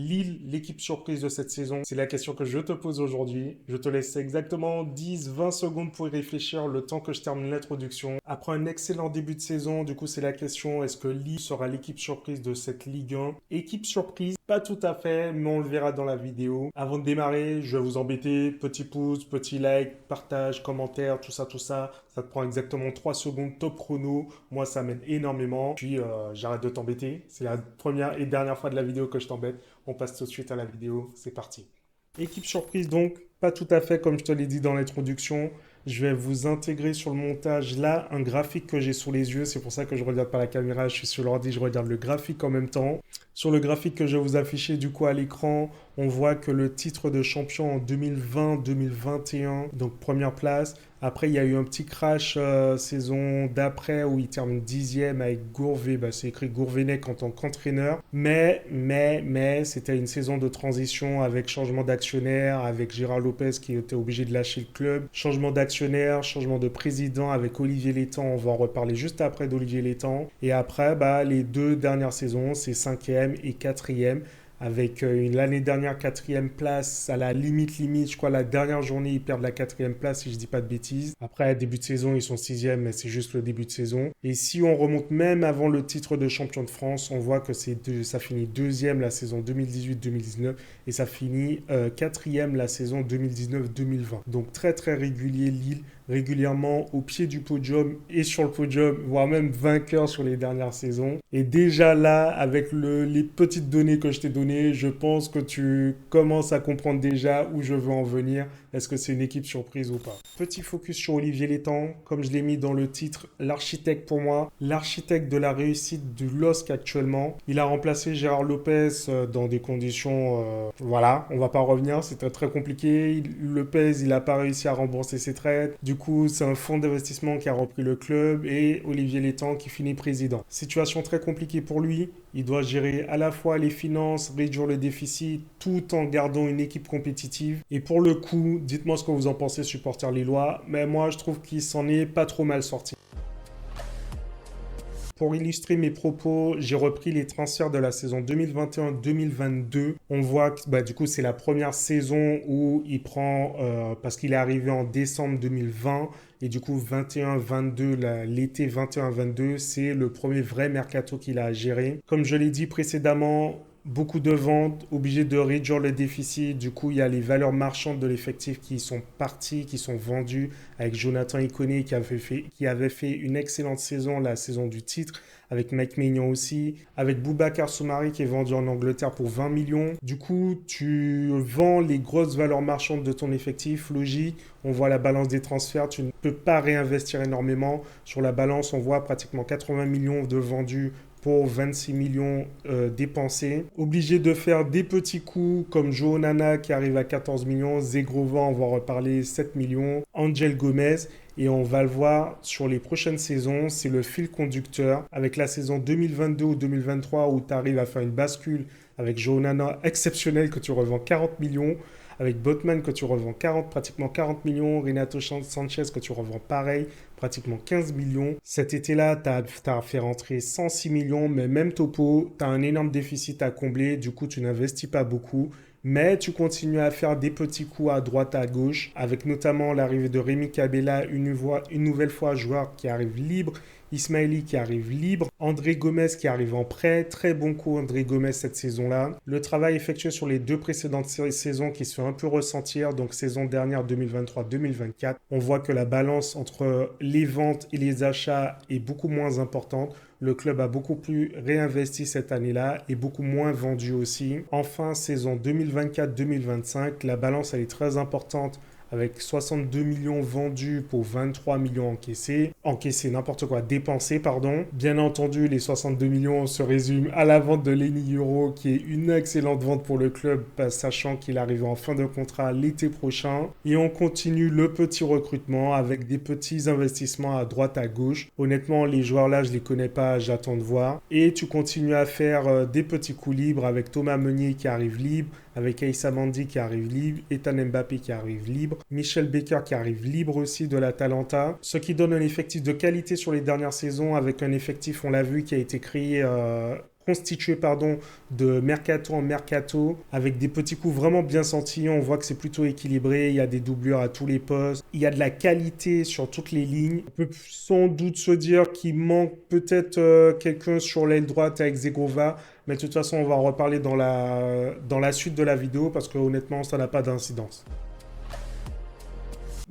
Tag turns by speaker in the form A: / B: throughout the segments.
A: Lille, l'équipe surprise de cette saison, c'est la question que je te pose aujourd'hui. Je te laisse exactement 10-20 secondes pour y réfléchir le temps que je termine l'introduction. Après un excellent début de saison, du coup c'est la question, est-ce que Lille sera l'équipe surprise de cette Ligue 1? Équipe surprise, pas tout à fait, mais on le verra dans la vidéo. Avant de démarrer, je vais vous embêter. Petit pouce, petit like, partage, commentaire, tout ça, tout ça. Ça te prend exactement 3 secondes top chrono. Moi, ça m'aide énormément. Puis, j'arrête de t'embêter. C'est la première et dernière fois de la vidéo que je t'embête. On passe tout de suite à la vidéo. C'est parti. Équipe surprise donc, pas tout à fait comme je te l'ai dit dans l'introduction. Je vais vous intégrer sur le montage là un graphique que j'ai sous les yeux. C'est pour ça que je regarde pas la caméra, je suis sur l'ordi, je regarde le graphique en même temps. Sur le graphique que je vais vous afficher du coup à l'écran, on voit que le titre de champion en 2020-2021, donc première place. Après, il y a eu un petit crash saison d'après où il termine 10e avec Gourvet. Bah, c'est écrit Gourvenec en tant qu'entraîneur. Mais, c'était une saison de transition avec changement d'actionnaire, avec Gérard Lopez qui était obligé de lâcher le club. Changement d'actionnaire, changement de président avec Olivier Létang. On va en reparler juste après d'Olivier Létang. Et après, bah, les deux dernières saisons, c'est 5e et 4e avec l'année dernière quatrième place à la limite, je crois la dernière journée ils perdent la quatrième place si je dis pas de bêtises. Après début de saison ils sont sixième mais c'est juste le début de saison. Et si on remonte même avant le titre de champion de France, on voit que ça finit deuxième la saison 2018-2019 et ça finit quatrième la saison 2019-2020. Donc très très régulier Lille, régulièrement au pied du podium et sur le podium, voire même vainqueur sur les dernières saisons. Et déjà là, avec les petites données que je t'ai données, je pense que tu commences à comprendre déjà où je veux en venir. Est-ce que c'est une équipe surprise ou pas? Petit focus sur Olivier Létang, comme je l'ai mis dans le titre, l'architecte pour moi, l'architecte de la réussite du LOSC actuellement. Il a remplacé Gérard Lopez dans des conditions, voilà, on va pas revenir, c'était très compliqué. Lopez, il n'a pas réussi à rembourser ses traites. Du coup, c'est un fonds d'investissement qui a repris le club et Olivier Létang qui finit président. Situation très compliquée pour lui. Il doit gérer à la fois les finances, réduire le déficit, tout en gardant une équipe compétitive. Et pour le coup, dites-moi ce que vous en pensez, supporters lillois, mais moi je trouve qu'il s'en est pas trop mal sorti. Pour illustrer mes propos, j'ai repris les transferts de la saison 2021-2022. On voit que bah, du coup c'est la première saison où il prend, parce qu'il est arrivé en décembre 2020, et du coup 21-22, l'été 21-22, c'est le premier vrai mercato qu'il a géré. Comme je l'ai dit précédemment, beaucoup de ventes, obligé de réduire le déficit. Du coup, il y a les valeurs marchandes de l'effectif qui sont parties, qui sont vendues, avec Jonathan Iconé qui avait fait une excellente saison, la saison du titre, avec Mike Maignan aussi, avec Boubacar Soumari qui est vendu en Angleterre pour 20 millions. Du coup, tu vends les grosses valeurs marchandes de ton effectif, logique. On voit la balance des transferts, tu ne peux pas réinvestir énormément. Sur la balance, on voit pratiquement 80 millions de vendus pour 26 millions dépensés. Obligé de faire des petits coups comme Joe Onana qui arrive à 14 millions, Zegrova, on va en reparler, 7 millions, Angel Gomez. Et on va le voir sur les prochaines saisons, c'est le fil conducteur. Avec la saison 2022 ou 2023 où tu arrives à faire une bascule avec Joe Onana exceptionnel que tu revends 40 millions, avec Botman que tu revends pratiquement 40 millions, Renato Sanchez que tu revends pareil, pratiquement 15 millions. Cet été-là, tu as fait rentrer 106 millions, mais même topo, tu as un énorme déficit à combler, du coup tu n'investis pas beaucoup. Mais tu continues à faire des petits coups à droite, à gauche, avec notamment l'arrivée de Rémi Cabella, une nouvelle fois joueur qui arrive libre, Ismaili qui arrive libre, André Gomez qui arrive en prêt, très bon coup André Gomez cette saison-là. Le travail effectué sur les deux précédentes saisons qui se fait un peu ressentir, donc saison dernière 2023-2024, on voit que la balance entre les ventes et les achats est beaucoup moins importante. Le club a beaucoup plus réinvesti cette année-là et beaucoup moins vendu aussi. Enfin, saison 2024-2025, la balance elle est très importante avec 62 millions vendus pour 23 millions encaissés n'importe quoi, dépensés, pardon. Bien entendu, les 62 millions se résument à la vente de Lenny Euro, qui est une excellente vente pour le club, sachant qu'il arrive en fin de contrat l'été prochain. Et on continue le petit recrutement avec des petits investissements à droite, à gauche. Honnêtement, les joueurs là, je les connais pas, j'attends de voir. Et tu continues à faire des petits coups libres avec Thomas Meunier qui arrive libre, avec Aïssa Mandi qui arrive libre, Ethan Mbappé qui arrive libre, Michel Baker qui arrive libre aussi de l'Atalanta, ce qui donne un effectif de qualité sur les dernières saisons avec un effectif, on l'a vu, qui a été créé constitué de mercato en mercato, avec des petits coups vraiment bien sentis. On voit que c'est plutôt équilibré, il y a des doublures à tous les postes, il y a de la qualité sur toutes les lignes. On peut sans doute se dire qu'il manque peut-être quelqu'un sur l'aile droite avec Zegova, mais de toute façon, on va en reparler dans la suite de la vidéo parce que honnêtement, ça n'a pas d'incidence.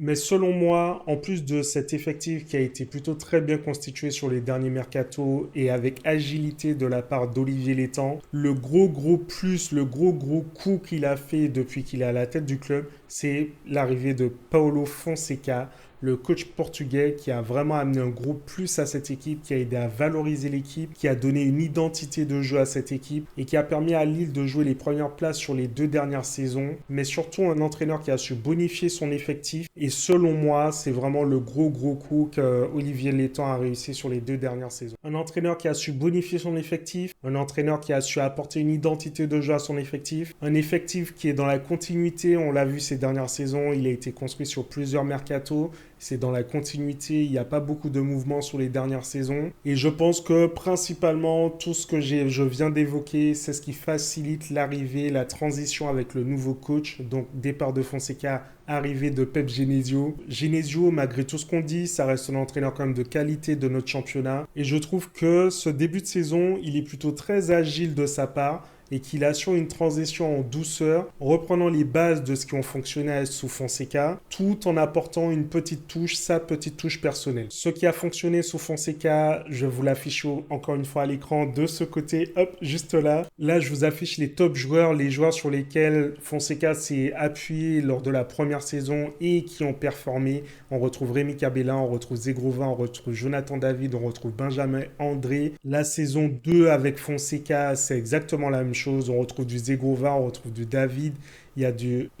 A: Mais selon moi, en plus de cet effectif qui a été plutôt très bien constitué sur les derniers mercatos et avec agilité de la part d'Olivier Létang, le gros plus, le gros coup qu'il a fait depuis qu'il est à la tête du club, c'est l'arrivée de Paulo Fonseca, le coach portugais qui a vraiment amené un gros plus à cette équipe, qui a aidé à valoriser l'équipe, qui a donné une identité de jeu à cette équipe et qui a permis à Lille de jouer les premières places sur les 2 dernières saisons. Mais surtout un entraîneur qui a su bonifier son effectif et selon moi, c'est vraiment le gros coup qu'Olivier Létang a réussi sur les 2 dernières saisons. Un entraîneur qui a su bonifier son effectif, un entraîneur qui a su apporter une identité de jeu à son effectif, un effectif qui est dans la continuité, on l'a vu ces dernières saisons, il a été construit sur plusieurs mercatos. C'est dans la continuité, il n'y a pas beaucoup de mouvements sur les dernières saisons. Et je pense que principalement, tout ce que je viens d'évoquer, c'est ce qui facilite l'arrivée, la transition avec le nouveau coach. Donc, départ de Fonseca, arrivée de Pep Genesio. Genesio, malgré tout ce qu'on dit, ça reste un entraîneur quand même de qualité de notre championnat. Et je trouve que ce début de saison, il est plutôt très agile de sa part et qu'il assure une transition en douceur, reprenant les bases de ce qui ont fonctionné sous Fonseca, tout en apportant une petite touche, sa petite touche personnelle. Ce qui a fonctionné sous Fonseca, je vous l'affiche encore une fois à l'écran de ce côté, hop, juste là. Là, je vous affiche les top joueurs, les joueurs sur lesquels Fonseca s'est appuyé lors de la première saison et qui ont performé. On retrouve Rémi Cabella, on retrouve Zegrova, on retrouve Jonathan David, on retrouve Benjamin André. La saison 2 avec Fonseca, c'est exactement la même chose. On retrouve du Zegrova, on retrouve du David. Il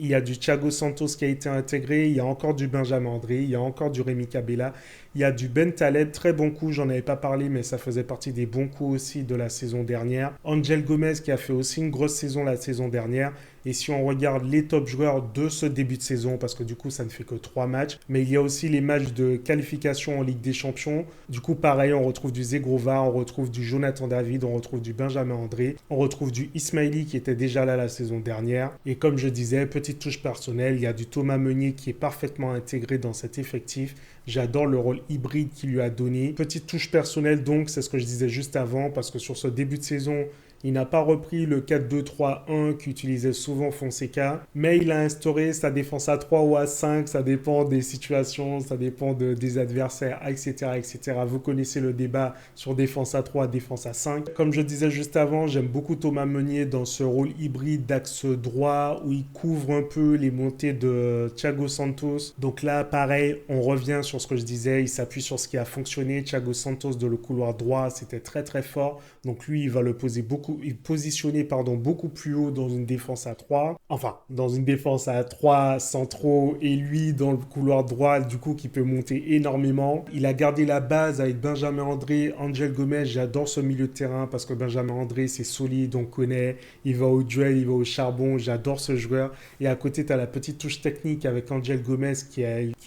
A: y a du Thiago Santos qui a été intégré. Il y a encore du Benjamin André. Il y a encore du Rémi Cabella. Il y a du Ben Taleb. Très bon coup. J'en avais pas parlé, mais ça faisait partie des bons coups aussi de la saison dernière. Angel Gomez qui a fait aussi une grosse saison la saison dernière. Et si on regarde les top joueurs de ce début de saison, parce que du coup, ça ne fait que 3 matchs, mais il y a aussi les matchs de qualification en Ligue des Champions. Du coup, pareil, on retrouve du Zegrova, on retrouve du Jonathan David, on retrouve du Benjamin André, on retrouve du Ismaili qui était déjà là la saison dernière. Et comme je disais, petite touche personnelle, il y a du Thomas Meunier qui est parfaitement intégré dans cet effectif. J'adore le rôle hybride qu'il lui a donné. Petite touche personnelle donc, c'est ce que je disais juste avant, parce que sur ce début de saison, il n'a pas repris le 4-2-3-1 qu'utilisait souvent Fonseca, mais il a instauré sa défense à 3 ou à 5, ça dépend des situations, ça dépend des adversaires, etc., etc. Vous connaissez le débat sur défense à 3, défense à 5. Comme je disais juste avant, j'aime beaucoup Thomas Meunier dans ce rôle hybride d'axe droit où il couvre un peu les montées de Thiago Santos. Donc là, pareil, on revient sur ce que je disais, il s'appuie sur ce qui a fonctionné. Thiago Santos de le couloir droit, c'était très fort. Donc lui, il va le positionner beaucoup plus haut dans une défense à 3. Enfin, dans une défense à 3 centraux et lui dans le couloir droit, du coup, qui peut monter énormément. Il a gardé la base avec Benjamin André, Angel Gomez. J'adore ce milieu de terrain parce que Benjamin André, c'est solide, on connaît. Il va au duel, il va au charbon. J'adore ce joueur. Et à côté, tu as la petite touche technique avec Angel Gomez qui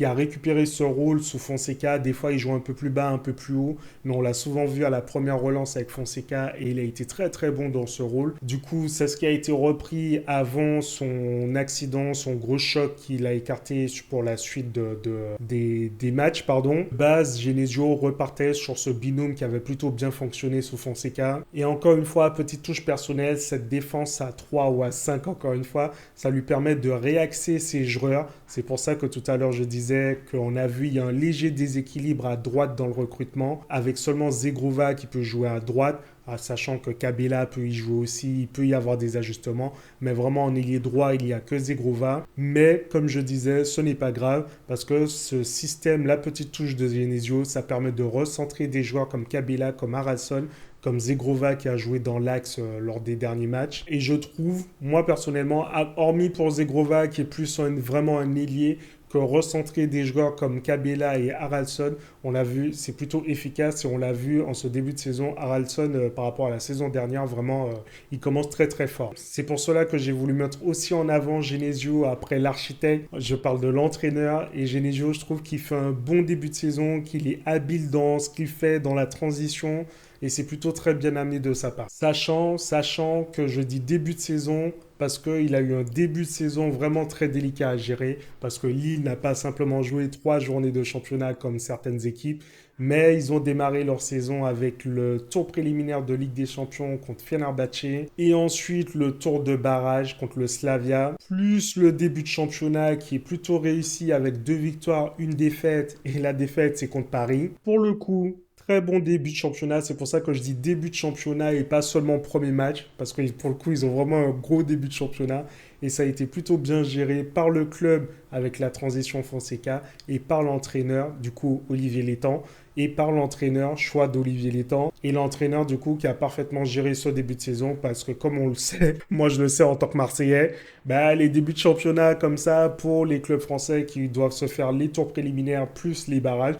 A: a récupéré ce rôle sous Fonseca. Des fois, il joue un peu plus bas, un peu plus haut. Mais on l'a souvent vu à la première relance avec Fonseca et il a été très bon dans ce rôle. Du coup, c'est ce qui a été repris avant son accident, son gros choc qu'il a écarté pour la suite des matchs. Baz, Genesio repartait sur ce binôme qui avait plutôt bien fonctionné sous Fonseca. Et encore une fois, petite touche personnelle, cette défense à 3 ou à 5, encore une fois, ça lui permet de réaxer ses joueurs. C'est pour ça que tout à l'heure, je disais qu'on a vu, il y a un léger déséquilibre à droite dans le recrutement, avec seulement Zegrova qui peut jouer à droite, sachant que Cabella peut y jouer aussi, il peut y avoir des ajustements, mais vraiment en ailier droit, il n'y a que Zegrova. Mais comme je disais, ce n'est pas grave, parce que ce système, la petite touche de Genesio, ça permet de recentrer des joueurs comme Cabella, comme Haralson, comme Zegrova qui a joué dans l'axe lors des derniers matchs. Et je trouve, moi personnellement, hormis pour Zegrova qui est plus vraiment un ailier, que recentrer des joueurs comme Kabela et Haraldsson, on l'a vu, c'est plutôt efficace et on l'a vu en ce début de saison. Haraldsson, par rapport à la saison dernière, vraiment, il commence très très fort. C'est pour cela que j'ai voulu mettre aussi en avant Genesio après l'architecte. Je parle de l'entraîneur et Genesio, je trouve qu'il fait un bon début de saison, qu'il est habile dans ce qu'il fait dans la transition et c'est plutôt très bien amené de sa part. Sachant que je dis début de saison parce qu'il a eu un début de saison vraiment très délicat à gérer, parce que Lille n'a pas simplement joué 3 journées de championnat comme certaines équipes, mais ils ont démarré leur saison avec le tour préliminaire de Ligue des Champions contre Fenerbahçe et ensuite le tour de barrage contre le Slavia, plus le début de championnat qui est plutôt réussi avec 2 victoires, 1 défaite et la défaite c'est contre Paris. Pour le coup, très bon début de championnat, c'est pour ça que je dis début de championnat et pas seulement premier match, parce que pour le coup, ils ont vraiment un gros début de championnat et ça a été plutôt bien géré par le club avec la transition Fonseca et par l'entraîneur, du coup Olivier Létang, et par l'entraîneur, choix d'Olivier Létang, et l'entraîneur du coup qui a parfaitement géré ce début de saison parce que comme on le sait, moi je le sais en tant que Marseillais, les débuts de championnat comme ça pour les clubs français qui doivent se faire les tours préliminaires plus les barrages,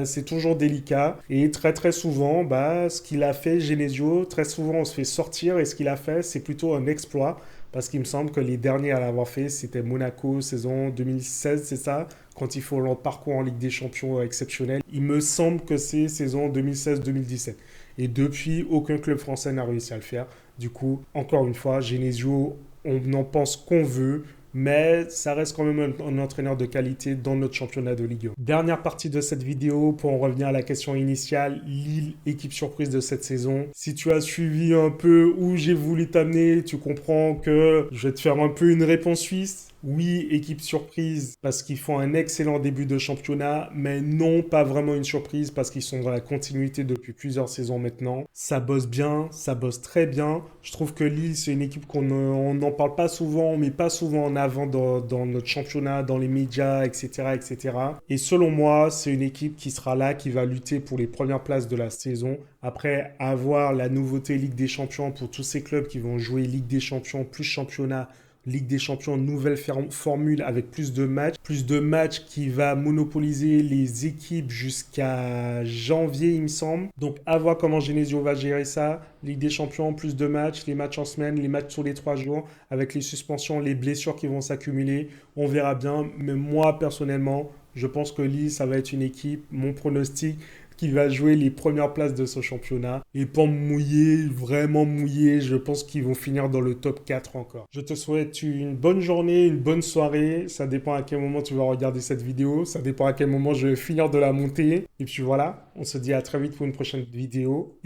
A: c'est toujours délicat et très très souvent, ce qu'il a fait Genesio, très souvent on se fait sortir et ce qu'il a fait c'est plutôt un exploit. Parce qu'il me semble que les derniers à l'avoir fait, c'était Monaco, saison 2016, c'est ça? Quand ils font leur parcours en Ligue des Champions exceptionnel. Il me semble que c'est saison 2016-2017. Et depuis, aucun club français n'a réussi à le faire. Du coup, encore une fois, Genesio, on en pense qu'on veut, mais ça reste quand même un entraîneur de qualité dans notre championnat de Ligue 1. Dernière partie de cette vidéo pour en revenir à la question initiale, Lille, équipe surprise de cette saison. Si tu as suivi un peu où j'ai voulu t'amener, tu comprends que je vais te faire un peu une réponse suisse. Oui, équipe surprise parce qu'ils font un excellent début de championnat, mais non, pas vraiment une surprise parce qu'ils sont dans la continuité depuis plusieurs saisons maintenant. Ça bosse bien, ça bosse très bien. Je trouve que Lille, c'est une équipe qu'on n'en parle pas souvent, on met pas souvent en avant dans notre championnat, dans les médias, etc., etc. Et selon moi, c'est une équipe qui sera là, qui va lutter pour les premières places de la saison. Après avoir la nouveauté Ligue des Champions pour tous ces clubs qui vont jouer Ligue des Champions plus championnat, Ligue des Champions, nouvelle formule avec plus de matchs qui va monopoliser les équipes jusqu'à janvier, il me semble. Donc, à voir comment Genesio va gérer ça. Ligue des Champions, plus de matchs, les matchs en semaine, les matchs sur les 3 jours, avec les suspensions, les blessures qui vont s'accumuler. On verra bien. Mais moi, personnellement, je pense que Lille, ça va être une équipe, mon pronostic, qui va jouer les premières places de ce championnat. Et pour mouiller, vraiment mouiller, je pense qu'ils vont finir dans le top 4 encore. Je te souhaite une bonne journée, une bonne soirée. Ça dépend à quel moment tu vas regarder cette vidéo. Ça dépend à quel moment je vais finir de la monter. Et puis voilà, on se dit à très vite pour une prochaine vidéo.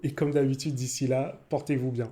A: Et comme d'habitude, d'ici là, portez-vous bien.